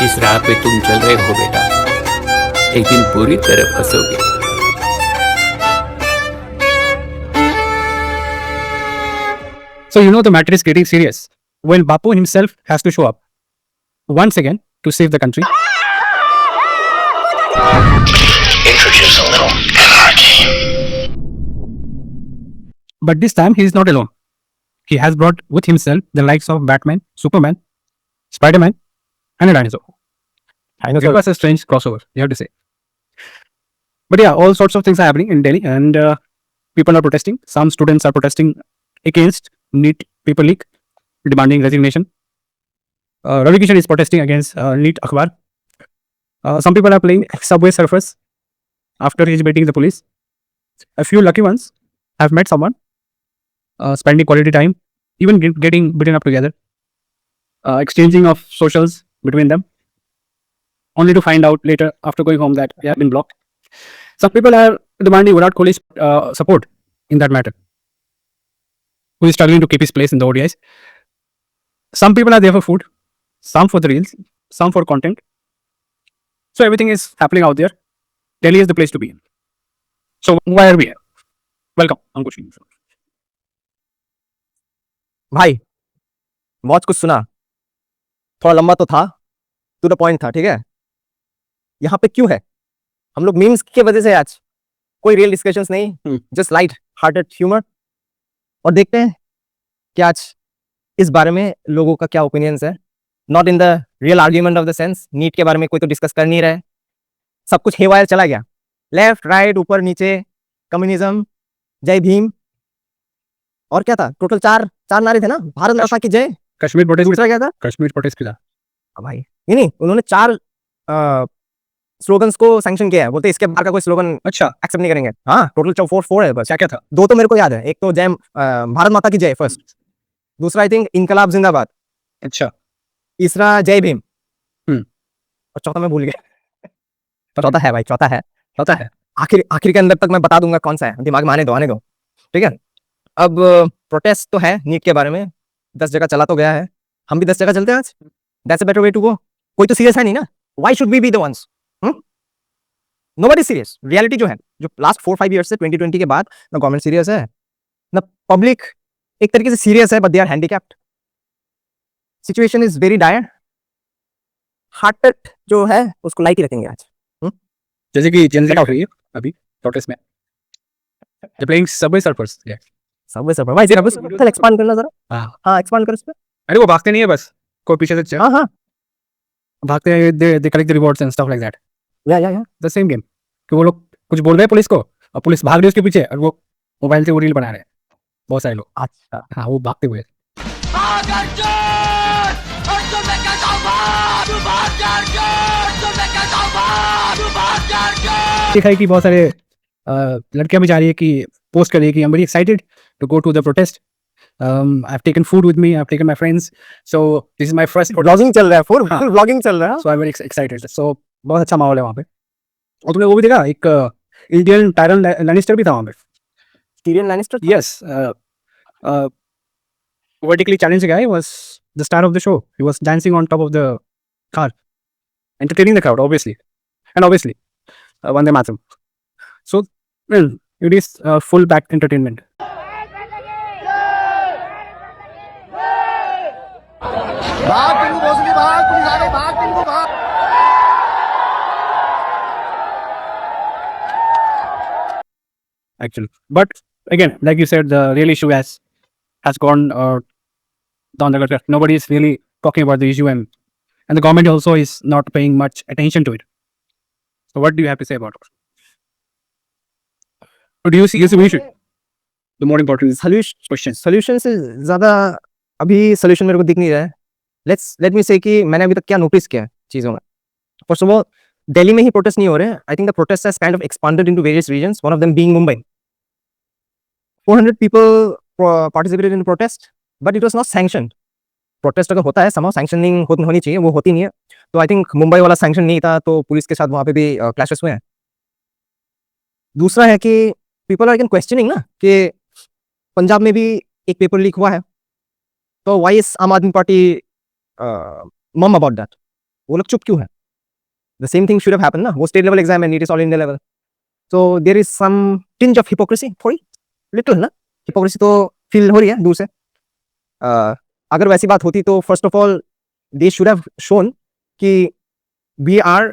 जिस राह पे तुम चल रहे हो बेटा, एक दिन पूरी तरह फंसोगे। So you know the matter is getting serious when Bapu himself has to show up once again to save the country. Introduce a little anarchy. But this time he is not alone. He has brought with himself the likes of Batman, Superman, Spider-Man, and a dinosaur. It was a strange crossover, you have to say. But yeah, all sorts of things are happening in Delhi, and people are protesting. Some students are protesting against NEET paper leak, demanding resignation. Ravi Kishan is protesting against NEET Akhbar. Some people are playing Subway Surfers after he's beating the police. A few lucky ones have met someone, spending quality time, even getting beaten up together, exchanging of socials between them, only to find out later after going home that they have been blocked. Some people are demanding Virat Kohli's support in that matter, who is struggling to keep his place in the ODIs. Some people are there for food, some for the reels, some for content. So everything is happening out there. Delhi is the place to be in. So why are we here? Welcome, Ankush. भाई बहुत कुछ सुना, थोड़ा लंबा तो था, to the point था, ठीक है। यहाँ पे क्यों है? हम लोग मीम्स की वजह से आज कोई रियल डिस्कशंस नहीं, जस्ट लाइट हार्टेड ह्यूमर, और देखते हैं कि आज इस बारे में लोगों का क्या ओपिनियंस है। Not in the real argument of the sense, NEET के बारे में कोई तो डिस्कस कर नहीं रहे, सब कुछ हेवायर चला गया, लेफ्ट राइट ऊपर नीचे, कम्युनिज्म, जय भीम, और क्या था, टोटल चार नारे थे ना, भारत माता की जय, कश्मीर प्रोटेस्ट दूसरा क्या था, कश्मीर प्रोटेस्ट था भाई। नहीं, उन्होंने 4 स्लोगन्स को सैंक्शन किया है, बोलते इसके बाहर का कोई स्लोगन अच्छा एक्सेप्ट नहीं करेंगे। हाँ, टोटल 4 है बस। क्या क्या था? 2 तो मेरे को याद है, एक तो जय भारत माता की जय फर्स्ट, दूसरा आई थिंक इनकलाब जिंदाबाद, अच्छा, तीसरा जय भीम, हम्म। और चौथा मैं भूल गया। चौथा है भाई, चौथा है आखिर के अंदर तक मैं बता दूंगा कौन सा है, दिमाग में आने दो, ठीक है। अब प्रोटेस्ट तो है नीट के बारे में, 10 जगह चला तो गया है, हम भी 10 जगह चलते हैं आज। That's a better way to go. कोई तो सीरियस है नहीं ना, why should we be the ones? Nobody serious. Reality जो है, जो लास्ट 4-5 ईयर्स से 2020 के बाद, ना गवर्नमेंट सीरियस है, ना पब्लिक एक तरीके से सीरियस है, but they are handicapped. Situation is very dire. Heart जो है उसको लाइट ही रखेंगे आज। जैसे कि जनता उठ रही है अभी प्रोटेस्ट में, जब playing Subway surfers, Subway surfer भाई, जरा बस एक्सपांड करना जरा। हाँ, एक्सपांड कर उस पे। अरे वो भागते नहीं है, बस कोई पीछे से हाँ भागते हैं, they collect the rewards and stuff like that. या द सेम गेम, कि वो लोग कुछ बोल रहे हैं पुलिस को, और पुलिस भाग रही है उसके पीछे, और वो मोबाइल से वो रील बना रहे हैं बहुत सारे लोग। अच्छा, हाँ, वो भागते हुए। देखा है कि बहुत सारे लड़कियां भी जा रही है कि पोस्ट कर रही है कि I am very excited to go to the protest, I have taken food with me, I have taken my friends, so this is my first vlogging चल रहा है, फुल व्लॉगिंग चल रहा है। So I am very excited. So बहुत अच्छा माहौल है वहाँ पे। और तुमने वो भी देखा, एक इंडियन टायरन लैनिस्टर भी था वहाँ पे। Tyrion Lannister? Yes, vertically challenged guy was the star of the show. He was dancing on top of the car, entertaining the crowd, obviously, and obviously won the match. So, well, it is full back entertainment. Actually, but again, like you said, the real issue has gone down the gutter. Nobody is really talking about the issue, and the government also is not paying much attention to it. So what do you have to say about it? Or do you see the issue? The more important is solution से ज्यादा अभी solution मेरे को दिख नहीं रहा है। let me say कि मैंने अभी तक क्या नोटिस किया है चीजों में। First of all, दिल्ली में ही प्रोटेस्ट नहीं हो रहे हैं। I think the protest has kind of expanded into various regions, one of them being Mumbai. 400 people participated in the protest, but it was not sanctioned. Protest अगर होता है, somehow sanctioning होनी चाहिए, वो होती नहीं है। तो आई थिंक मुंबई वाला सैंक्शन नहीं था, तो पुलिस के साथ वहां पे भी क्लैशेस हुए हैं। दूसरा है कि पीपल आर अगेन क्वेश्चनिंग ना, कि पंजाब में भी एक पेपर लीक हुआ है, तो व्हाई इज आम आदमी पार्टी मम अबाउट दैट? वो लोग चुप क्यों है? The same thing should have happened ना, वो स्टेट लेवल एग्जाम है, NEET is all India level, so there is some tinge of hypocrisy, थोड़ी लिटिल ना, hypocrisy तो फील हो रही है दूर से। अगर वैसी बात होती तो first of all they should have shown कि we are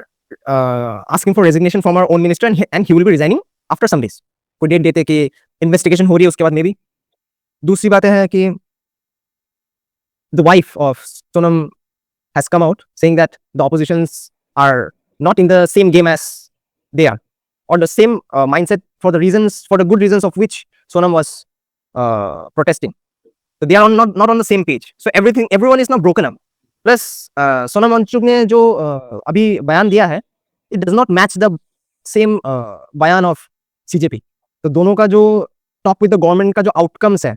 asking for resignation from our own minister and he will be resigning after some days, कोई डेट देते कि इन्वेस्टिगेशन हो रही है उसके बाद मे बी। दूसरी बात है कि the wife of Sonam has come out saying that the oppositions are not in the same game as they are, or the same mindset for the good reasons of which Sonam was protesting. So they are not on the same page. So everyone is now broken up. Plus Sonam Wangchuk ने जो अभी बयान दिया है, it does not match the same बयान of CJP. तो दोनों का जो talk with the government का जो outcomes है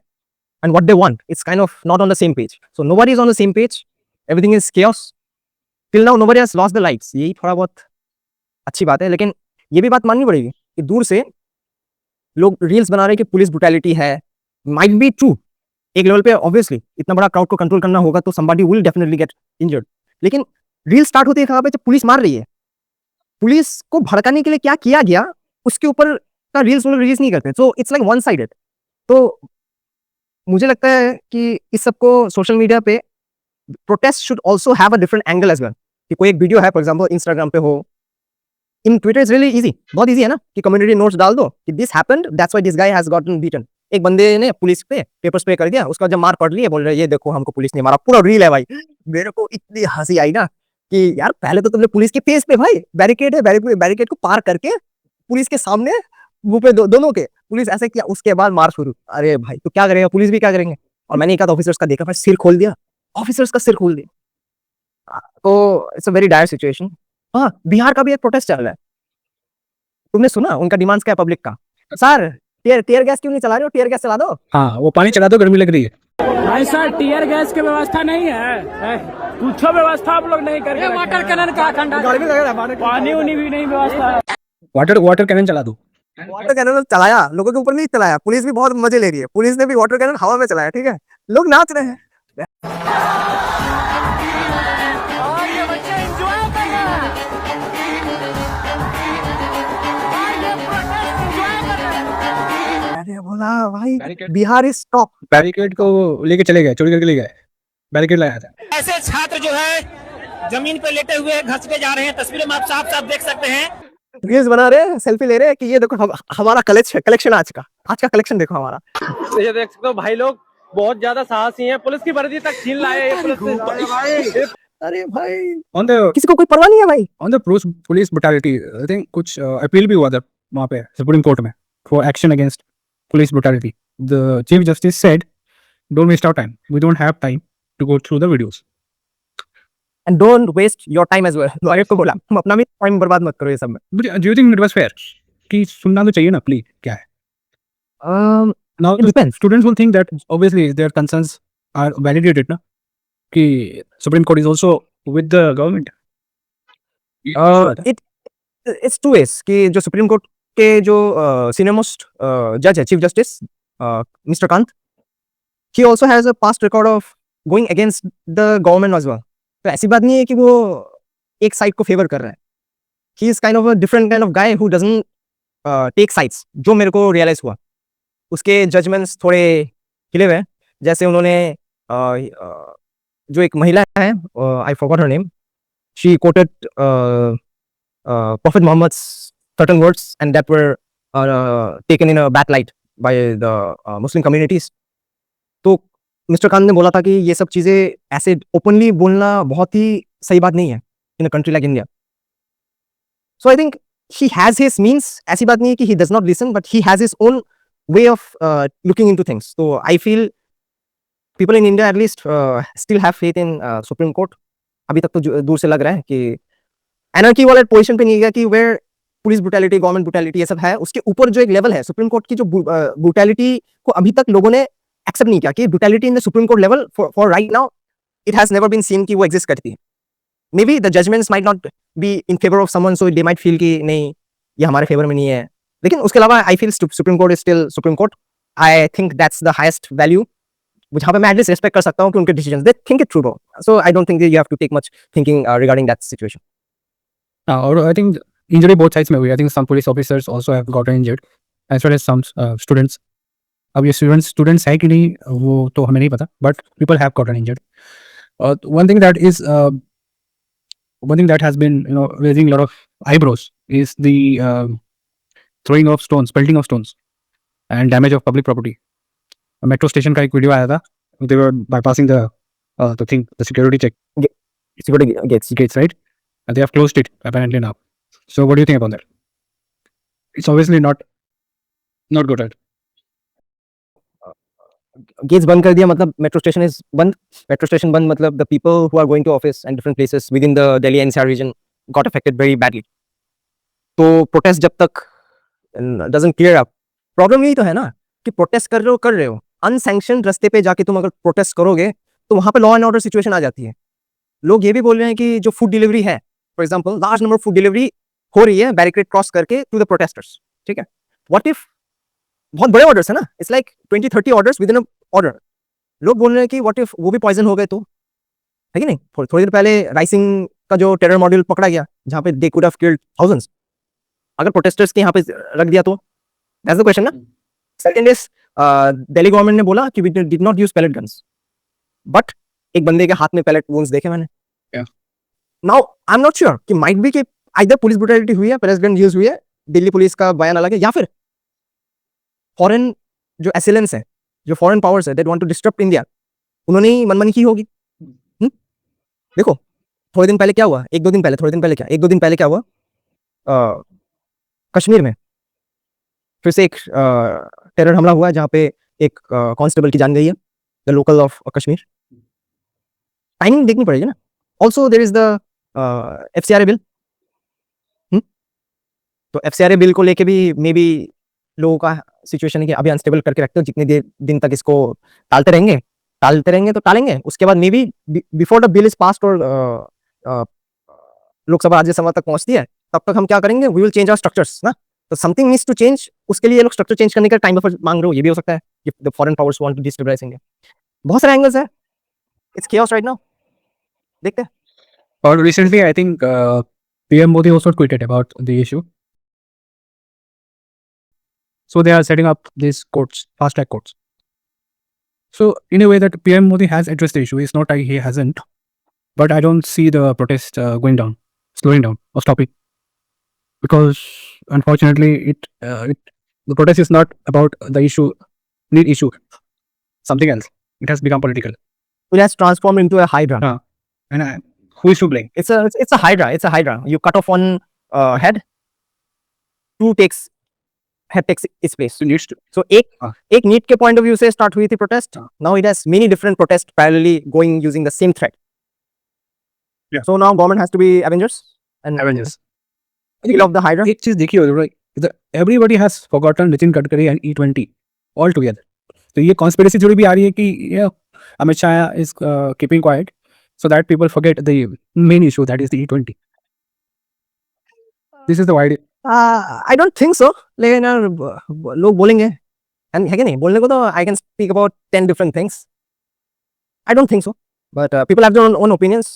and what they want, it's kind of not on the same page. So nobody is on the same page. Everything is chaos. Till now nobody has lost their lives. यही थोड़ा बहुत अच्छी बात है, लेकिन ये भी बात माननी पड़ेगी कि दूर से लोग रील्स बना रहे हैं कि पुलिस ब्रुटैलिटी है, माइट बी ट्रू एक लेवल पे, ऑब्वियसली इतना बड़ा क्राउड को कंट्रोल करना होगा तो somebody will definitely get injured, लेकिन रील स्टार्ट होती है कहाँ पे? जब पुलिस मार रही है। पुलिस को भड़काने के लिए क्या किया गया उसके ऊपर का रील्स लोग रिलीज नहीं करते, so it's like one sided. तो मुझे लगता है कि इस सबको सोशल मीडिया पे protest should also have a different angle as well, कि कोई एक वीडियो है फॉर एग्जाम्पल इंस्टाग्राम पे हो, in Twitter is really easy, बहुत इजी है ना, कि कम्युनिटी नोट्स डाल दो कि this happened, that's why this guy has gotten beaten. एक बंदे ने पुलिस पे पेपर स्प्रे कर दिया, उसका जब मार पड़ रही है बोल रहे ये देखो हमको पुलिस ने मारा, पूरा रील है भाई। मेरे को इतनी हंसी आई ना कि यार पहले तो तुमने पुलिस के फेस पे भाई बैरिकेड है, बैरिकेड को पार करके पुलिस के सामने मुंह पे दोनों के पुलिस ऐसे किया, उसके बाद मार शुरू। अरे भाई तो क्या करेगा, पुलिस भी क्या करेंगे? और मैंने एक आध ऑफिसर्स का देखा भाई, सिर खोल दिया, ऑफिसर्स का सिर खोल दिया। तो it's a very dire situation. हाँ, बिहार का भी एक प्रोटेस्ट चल रहा है, तुमने सुना उनका डिमांड्स क्या है पब्लिक का? सर टीयर गैस क्यों नहीं चला रहे हो, टीयर गैस चला दो। हाँ, वो पानी चला दो, गर्मी लग रही है। भाई सर टीयर गैस की व्यवस्था नहीं है, कुछ व्यवस्था आप लोग नहीं करके, वाटर कैनन का ठंडा पानी उनी भी नहीं व्यवस्था है। वाटर कैनन चला दो। वाटर कैनन चलाया, लोगों के ऊपर नहीं चलाया, पुलिस भी बहुत मजे ले रही है, पुलिस ने भी वाटर कैनन हवा में चलाया, ठीक है, लोग नाच रहे हैं। अरे बोला भाई बिहार इज टॉप। बैरिकेड को लेके चले गए, चोरी करके ले गए, बैरिकेड लाया था। ऐसे छात्र जो है जमीन पर लेटे हुए घस के जा रहे हैं, तस्वीरें में आप साफ साफ देख सकते हैं। रील्स बना रहे हैं, सेल्फी ले रहे हैं कि ये देखो हमारा कलेक्शन आज का कलेक्शन देखो हमारा। ये देख सकते हो भाई लोग बहुत ज्यादा साहसी हैं, पुलिस की वर्दी तक छीन लाए हैं पुलिस। अरे भाई ऑन द किसी को कोई परवाह नहीं है भाई। On the police brutality, I think कुछ अपील भी हुआ था वहाँ पे सुप्रीम कोर्ट में for action against police brutality. The Chief Justice said, don't waste our time. We don't have time to go through the videos. And don't waste your time as well. Lawyer को बोला तुम अपना भी time बर्बाद मत करो ये सब में। But do you think it was fair? कि सुनना तो चाहिए ना प्ली क्या है? Now it depends. Students will think that obviously their concerns are validated ना, कि Supreme Court is also with the government. It's two ways कि जो सुप्रीम कोर्ट के जो सीनियर मोस्ट जज है chief justice mister Kant, he also has a past record of going against the government as well. तो ऐसी बात नहीं है कि वो एक साइड को फेवर कर रहे हैं। He is kind of a different kind of guy who doesn't take sides, जो मेरे को रियलाइज हुआ। उसके जजमेंट्स थोड़े खिले हुए हैं, जैसे उन्होंने जो एक महिला है, I forgot her name, she coated Prophet Muhammad's certain words and that were taken in a bad light by the Muslim communities. तो मिस्टर खान ने बोला था कि ये सब चीजें ऐसे ओपनली बोलना बहुत ही सही बात नहीं है in a country like India. So I think he has his means, ऐसी बात नहीं है कि he does not listen, but he has his own way of looking into things. तो I feel people in India at least still have faith in supreme court. अभी तक तो दूर से लग रहा है कि एनर्की वाले पोजीशन पे नहीं गया कि where police brutality, government brutality ये सब है, उसके ऊपर जो एक लेवल है सुप्रीम कोर्ट की, जो ब्रुटैलिटी को अभी तक लोगों ने एक्सेप्ट नहीं किया कि brutality in the supreme court level for right now it has never been seen कि वो एग्जिस्ट करती है। Maybe the judgements might not be in favour of someone, so they might feel कि नहीं ये हमारे फेवर में नहीं है, लेकिन उसके अलावा I feel supreme court is still supreme court. I think that's the highest value जहाँ पे मैं एटलीस्ट रेस्पेक्ट कर सकता हूँ कि उनके decisions they think it through bro. So I don't think you have to take much thinking regarding that situation. और I think injury both sides में हुई. I think some police officers also have gotten injured as well as some students. अब ये students है कि नहीं वो तो हमें नहीं पता, but people have gotten injured. One thing that has been raising a lot of eyebrows is the throwing of stones, pelting of stones, and damage of public property. Metro station का एक वीडियो आया था. They were bypassing the security check Security gates. right? And they have closed it apparently now. So what do you think about that? It's obviously not good, right? Gates बंद कर दिया मतलब metro station is बंद. Metro station बंद मतलब the people who are going to office and different places within the Delhi NCR region got affected very badly. तो protest जब तक doesn't clear up, problem यही तो है ना कि protest कर रहे हो unsanctioned रास्ते पे जाके तुम अगर protest करोगे तो वहां पे law and order situation आ जाती है. लोग ये भी बोल रहे हैं कि जो food delivery है, for example, large number of food delivery हो रही है barricade cross करके to the protesters. ठीक है, what if बहुत बड़े ऑर्डर्स है ना, it's like 20-30 orders with in order. लोग बोल रहे हैं कि व्हाट इफ वो भी पॉइजन हो गए तो, है कि नहीं. थोड़ी देर पहले राइसिंग का जो टेरर मॉड्यूल पकड़ा गया जहां पे they could have killed thousands, अगर प्रोटेस्टर्स के यहाँ पे रख दिया तो दैट्स द क्वेश्चन ना. सेकंड इज दिल्ली गवर्नमेंट ने बोला कि we did not use pellet guns, but एक बंदे के हाथ में पैलेट वुंड्स देखे मैंने. Now I am not sure कि माइट बी कि आइदर पुलिस ब्रूटैलिटी हुई है, पैलेट गन यूज हुई है, दिल्ली पुलिस का बयान अलग है, या फिर फॉरेन जो एसिलेंस है, जो फॉरेन पावर्स है, they want to disturb India, उन्होंने ही मनमानी की होगी. देखो थोड़े दिन पहले क्या हुआ, एक दो दिन पहले क्या हुआ कश्मीर में फिर से एक टेरर हमला हुआ है जहां पे एक कांस्टेबल की जान गई है, the local of Kashmir. Timing देखनी पड़ेगी ना. Also there is the FCRA bill. तो FCRA बिल को लेके भी मे बी लोगों का सिचुएशन है कि अभी अनस्टेबल करके रखते हो, जितने दिन तक इसको टालते रहेंगे तो टालेंगे. उसके बाद may be before the bill is passed और लोकसभा राज्यसभा तक पहुंचती है, तब तक हम क्या करेंगे, we will change our structures ना. तो समथिंग नीड्स टू चेंज, उसके लिए ये लोग स्ट्रक्चर चेंज करने का टाइम बफर मांग रहे हो, ये भी हो सकता है कि the foreign powers want to destabilise India. बहुत सारे एंगल्स है, इट्स chaos राइट नाउ. देखते हैं. Or recently, I think PM Modi also tweeted about the issue. So they are setting up these courts, fast track courts. So in a way that PM Modi has addressed the issue, it's not like he hasn't. But I don't see the protest going down, slowing down, or stopping. Because unfortunately, the protest is not about the issue, something else. It has become political. It has transformed into a hydra. And who is to blame? It's a hydra. You cut off one head, head takes its place. It needs to. So एक NEET के point of view से start हुई थी protest. Now it has many different protests parallelly going using the same thread. Yeah. So now government has to be Avengers and Avengers. kill off the hydra. एक चीज देखिए, right? Everybody has forgotten Nitin Gadkari and E20 all together. तो ये conspiracy theory भी आ रही है कि Amit Shah is keeping quiet so that people forget the main issue, that is the E20. This is the idea. I don't think so. लेकिन यार लोग बोलेंगे, है कि नहीं, बोलने को तो I can speak about 10 different things. I don't think so. But people have their own opinions.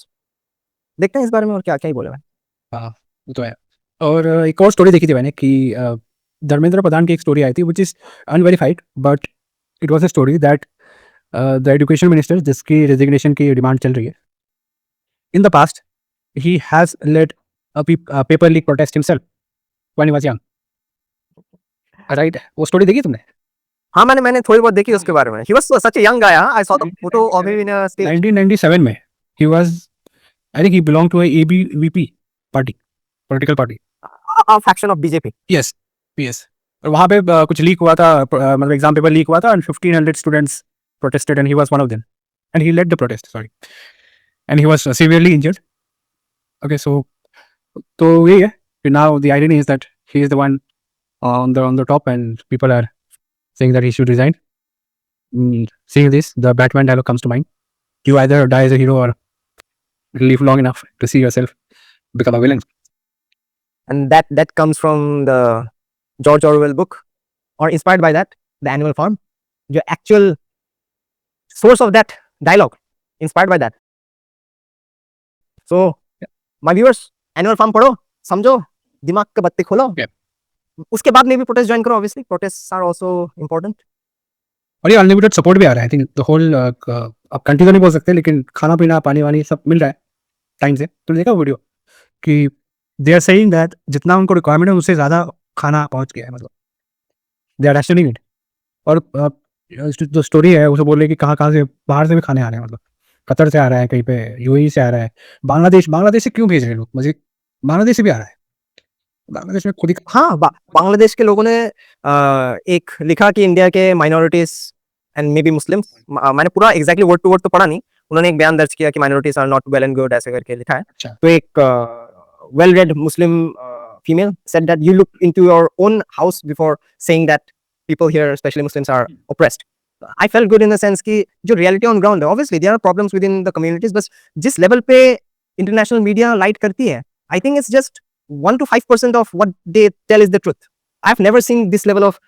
देखते हैं इस बारे में और क्या ही बोले भाई. हाँ, वो तो है. और एक और स्टोरी देखी थी मैंने कि धर्मेंद्र प्रधान की एक स्टोरी आई थी which is unverified, but it was a story that the education minister, जिसकी resignation की डिमांड चल रही है, in the past he has led a paper leak protest himself when he was young. Right? वो story देखी तुमने? हाँ मैंने थोड़ी बहुत देखी उसके बारे में. He was such a young guy. I saw the photo of him in a stage. 1997 में he was, I think he belonged to a ABVP party, political party. A faction of BJP. Yes. और वहाँ पे कुछ leak हुआ था, मतलब exam paper leak हुआ था and 1500 students protested and he was one of them. And he led the protest, sorry. And he was severely injured. Okay, so यही है. Now the irony is that he is the one on the top and people are saying that he should resign. Seeing this, the Batman dialogue comes to mind. You either die as a hero or live long enough to see yourself become a villain. And that comes from the George Orwell book, or inspired by that, The Animal Farm. जो actual source of that dialogue, inspired by that. So, my viewers, annual farm पढ़ो, समझो, दिमाग के बत्ती खोलो. Yeah. उसके बाद में भी protest join करो. Obviously, protests are also important. और ये अनलिमिटेड सपोर्ट भी आ रहा है. आई थिंक द होल अब कंट्री तो नहीं बोल सकते, लेकिन खाना पीना पानी वानी सब मिल रहा है टाइम से. तुमने देखा वीडियो कि दे आर सेइंग दैट जितना उनको रिक्वायरमेंट है उससे ज़्यादा खाना पहुंच गया है. मतलब दे आर रेशनिंग इट. और जो स्टोरी है उसे बोल रहे कि कहाँ कहाँ से बाहर से भी खाने आ रहे हैं. मतलब कतर से आ रहा है, कहीं पे यूएई से आ रहा है, बांग्लादेश से क्यों भेज रहे हैं लोग. मुझे बांग्लादेश से भी आ रहा है. बांग्लादेश में खुद ही हाँ, बांग्लादेश के लोगों ने एक लिखा कि इंडिया के माइनॉरिटीज एंड मे बी मुस्लिम, मैंने पूरा एग्जैक्टली वर्ड टू वर्ड तो पढ़ा नहीं. उन्होंने एक बयान दर्ज किया कि minorities are not well and good ऐसे करके लिखा है. अच्छा. तो एक well read Muslim female said that you look into your own house before saying that people here, especially Muslims, are oppressed. I felt good in the sense कि जो reality on ground है, obviously there are problems within the communities, बस जिस level पे international media light करती है, I think it's just 1 to 5% of what they tell is the truth. I've never seen this level of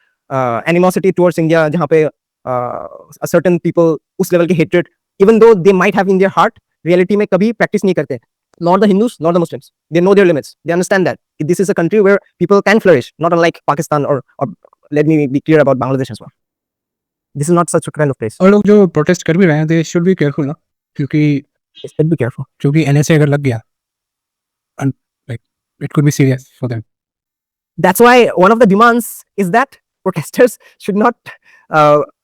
animosity towards India, जहाँ पे a certain people उस level की hatred, even though they might have in their heart, reality में कभी practice नहीं करते. Nor the Hindus, nor the Muslims. They know their limits. They understand that this is a country where people can flourish, not unlike Pakistan or let me be clear about Bangladesh as well. This is not such a kind of place. और लोग जो protest कर भी रहे हैं, they should be careful ना, क्योंकि Just be careful. क्योंकि एनएसए अगर लग गया, like it could be serious for them. That's why one of the demands is that protesters should not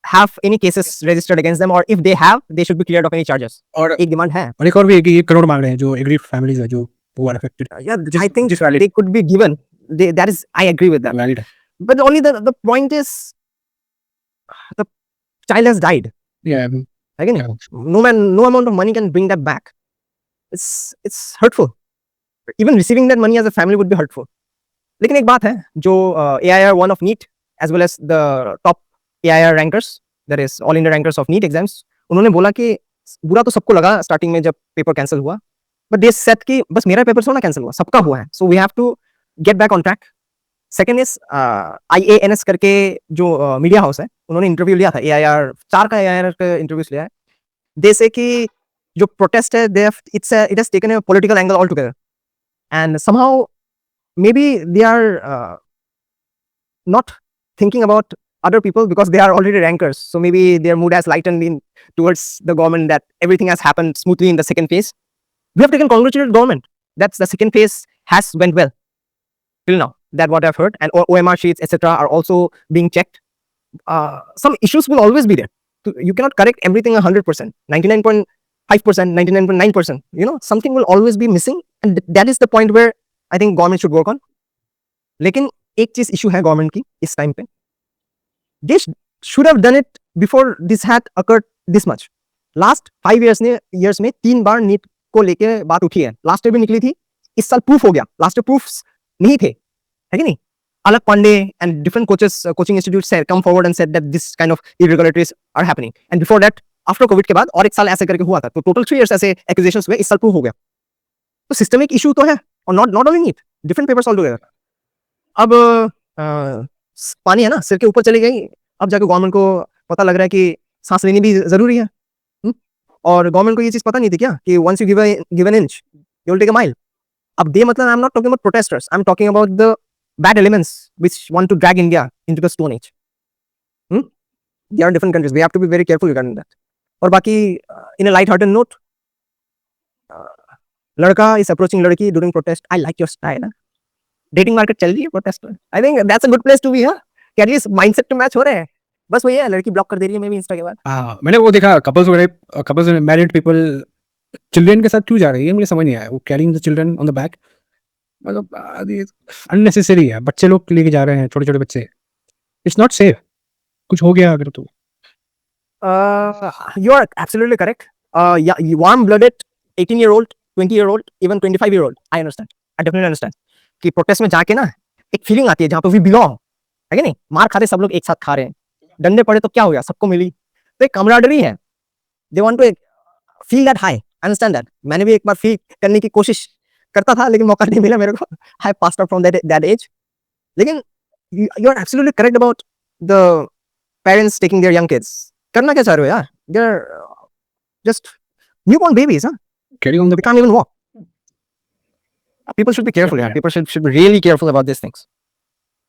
have any cases registered against them, or if they have, they should be cleared of any charges. और एक demand है. और एक और भी है कि 1 करोड़ मांग रहे हैं जो एग्रीड फैमिलीज है जो वो affected. Yeah, I think just valid. they could be given. That is, I agree with that. Valid है. But only the point is, the child has died. या है कि नहीं? No amount of money can bring that back. It's hurtful. Even receiving that money as a family would be hurtful. लेकिन एक बात है जो AIR 1 of NEET as well as the top AIR rankers, that is all India rankers of NEET exams, उन्होंने बोला कि बुरा तो सबको लगा स्टार्टिंग में जब पेपर कैंसिल हुआ, बट दे सेड कि बस मेरा पेपर थोड़ा कैंसिल हुआ, सबका हुआ है, so we have to get back on track. Second is IANS करके जो मीडिया हाउस है, उन्होंने इंटरव्यू लिया था AIR 4 का AIR का इंटरव्यूज लिया है. दे से कि जो प्रोटेस्ट है it has taken a political angle all together and somehow maybe they are not thinking about other people because they are already rankers, so maybe their mood has lightened in towards the government, that everything has happened smoothly in the second phase. We have taken congratulated government that's the second phase has went well till now, that what I've heard, and OMR sheets etc are also being checked. Some issues will always be there. You cannot correct everything 100%, 99.5%, 99.9%, you know, something will always be missing, and that is the point where I think government should work on. लेकिन एक चीज issue है government की इस time पे, they should have done it before this had occurred this much. Last 5 years में 3 बार NEET को लेके बात उठी है. लास्ट ईयर भी निकली थी, इस साल प्रूफ हो गया, लास्ट ईयर प्रूफ्स नहीं थे, है कि नहीं? अलक Pandey and different coaching institutes come forward and said that this kind of irregularities are happening, and before that after COVID के बाद और एक साल ऐसे करके हुआ था, तो टोटल 3 years ऐसे accusations हुए, इस साल प्रूफ हो गया. तो सिस्टमिक इशू तो है, और not only NEET, different papers all together. अब पानी है ना सिर के ऊपर चली गई, अब जाके गवर्नमेंट को पता लग रहा है कि सांस लेनी भी जरूरी है. और गवर्नमेंट को ये चीज पता नहीं थी क्या कि once you give an inch you will take a mile. अब दे मतलब I'm not talking about protesters, I'm talking about the bad elements which want to drag India into the stone age. They are different countries, we have to be very careful regarding that. और बाकी in a light hearted note, लड़का is approaching लड़की during protest, I like your style. Dating market चल रही है protest में, I think that's a good place to be. कि at least mindset तो मैच हो रहे हैं, बस वही है, लड़की ब्लॉक कर दे रही है मे बी इंस्टा के बाद. हाँ, मैंने वो देखा कपल्स मैरिड पीपल चिल्ड्रन के साथ क्यों जा रही है, मुझे समझ नहीं आया. वो carrying the children on the back, मतलब अननेसेसरी है. बच्चे लोग लेके जा रहे हैं, छोटे छोटे बच्चे, इट्स नॉट सेफ. कुछ हो गया अगर तो you are absolutely correct. Warm blooded 18-year-old, 20-year-old, even 25-year-old, I understand, I definitely understand कि प्रोटेस्ट में जाके ना एक फीलिंग आती है जहाँ पे वी बिलोंग, है कि नहीं? मार खाते सब लोग एक साथ खा रहे हैं, डंडे पड़े तो क्या हो गया, सबको मिली, तो एक कमराडरी है. They want to feel that high, understand that. मैंने भी एक बार फील करने की कोशिश करता था, लेकिन मौका नहीं मिला मेरे को. I passed out from that age. लेकिन you are absolutely correct about the parents taking their young kids. करना क्या चाह रहे हो यार? They're just newborn babies, huh? Carrying on the They can't even walk. People should be careful. Yeah, people should be really careful about these things.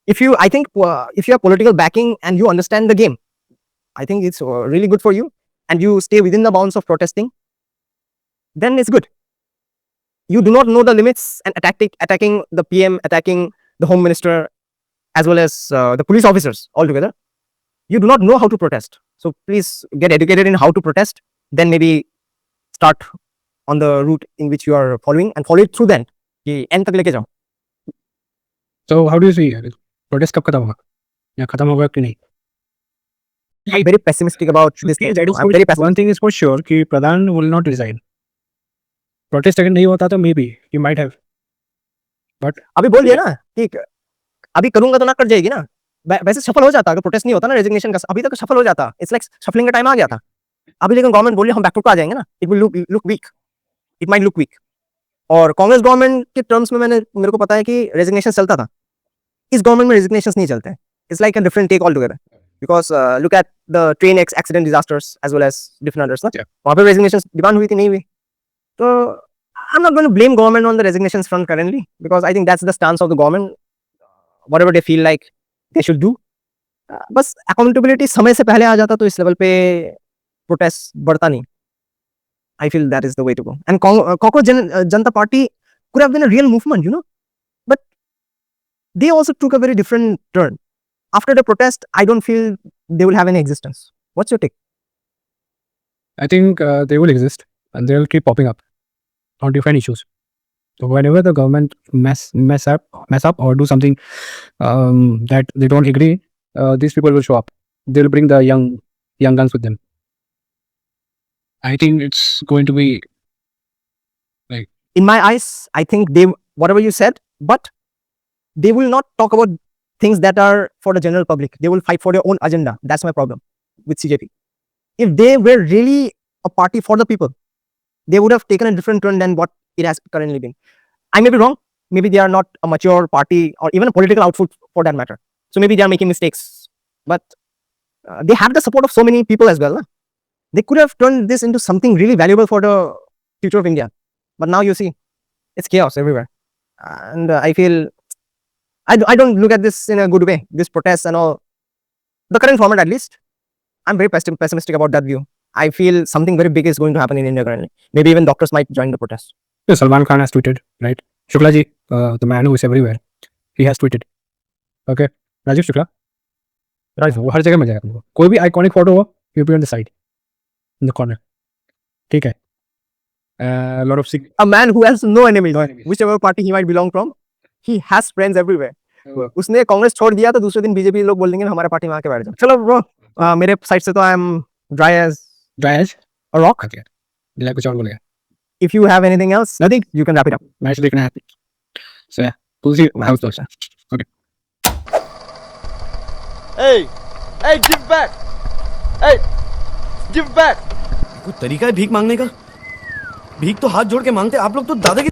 If you, I think, if you have political backing and you understand the game, I think it's really good for you, and you stay within the bounds of protesting, then it's good. You do not know the limits and attacking the PM, attacking the Home Minister, as well as the police officers altogether. You do not know how to protest. So please get educated in how to protest, then maybe start on the route in which you are following and follow it through then. कि end तक लेके जाओ. So how do you see protest कब खत्म होगा या खत्म होगा कि नहीं? I'm very pessimistic about this thing. I'm very pessimistic. One thing is for sure कि प्रधान will not resign. Protest अगर नहीं होता तो maybe he might have. But अभी बोल दिया ना कि अभी करूंगा तो ना कर जाएगी ना. वैसे सफल हो जाता अगर प्रोटेस्ट नहीं होता ना रेजिग्नेशन का, अभी तक सफल हो जाता. इट्स लाइक शफलिंग का टाइम आ गया था. अभी लेकिन गवर्नमेंट बोल रही हम बैकफुट पे आ जाएंगे ना. It will look weak. It might look weak. और कांग्रेस गवर्नमेंट के टर्म्स में मेरे को पता है कि रेजिग्नेशन चलता था. इस गवर्नमेंट में रेजिग्नेशंस नहीं चलते. It's like a different take altogether. Because look at the train accident disasters as well as different others ना. वहां पे रेजिग्नेशन डिमांड हुई थी, नहीं हुई. तो I'm not going to blame government on the resignations front currently, because I think that's the stance of the government. Whatever they feel like they should do. बस accountability समय से पहले आ जाता तो इस लेवल पे प्रोटेस्ट बढ़ता नहीं. I feel that is the way to go. And Cockroach Janata Party could have been a real movement, you know, but they also took a very different turn. After the protest, I don't feel they will have any existence. What's your take? I think they will exist and they will keep popping up on different issues. So whenever the government mess up or do something that they don't agree, these people will show up. They will bring the young guns with them. I think it's going to be like, in my eyes, I think they, whatever you said, but they will not talk about things that are for the general public. They will fight for their own agenda. That's my problem with CJP. If they were really a party for the people, they would have taken a different turn than what it has currently been. I may be wrong. Maybe they are not a mature party or even a political outfit for that matter. So maybe they are making mistakes. But they have the support of so many people as well. Na? They could have turned this into something really valuable for the future of India. But now you see, it's chaos everywhere. And I feel, I don't look at this in a good way, this protests and all. The current format at least, I'm very pessimistic about that view. I feel something very big is going to happen in India currently. Maybe even doctors might join the protest. so Salman Khan has tweeted, right? Shukla ji, the man who is everywhere, he has tweeted. Okay, Rajiv Shukla. Right, वो हर जगह मिल जाएगा तुमको. कोई भी iconic photo हो, he'll be on the side, in the corner. ठीक है. A lot of A man who has no enemies, whichever party he might belong from, he has friends everywhere. उसने कांग्रेस छोड़ दिया तो दूसरे दिन बीजेपी लोग बोल देंगे हमारे पार्टी में आके बैठ जाओ. चलो ब्रो, मेरे साइड से तो I am dry as a rock. Okay. दिला कुछ और बोलेगा. If you have anything else, nothing, you can wrap it up. मैं actually देखना है. So yeah, we'll see how it goes. Okay. Hey, give back. Hey, give back. कोई तरीका है भीख मांगने का? भीख तो हाथ जोड़ के मांगते, आप लोग तो दादा की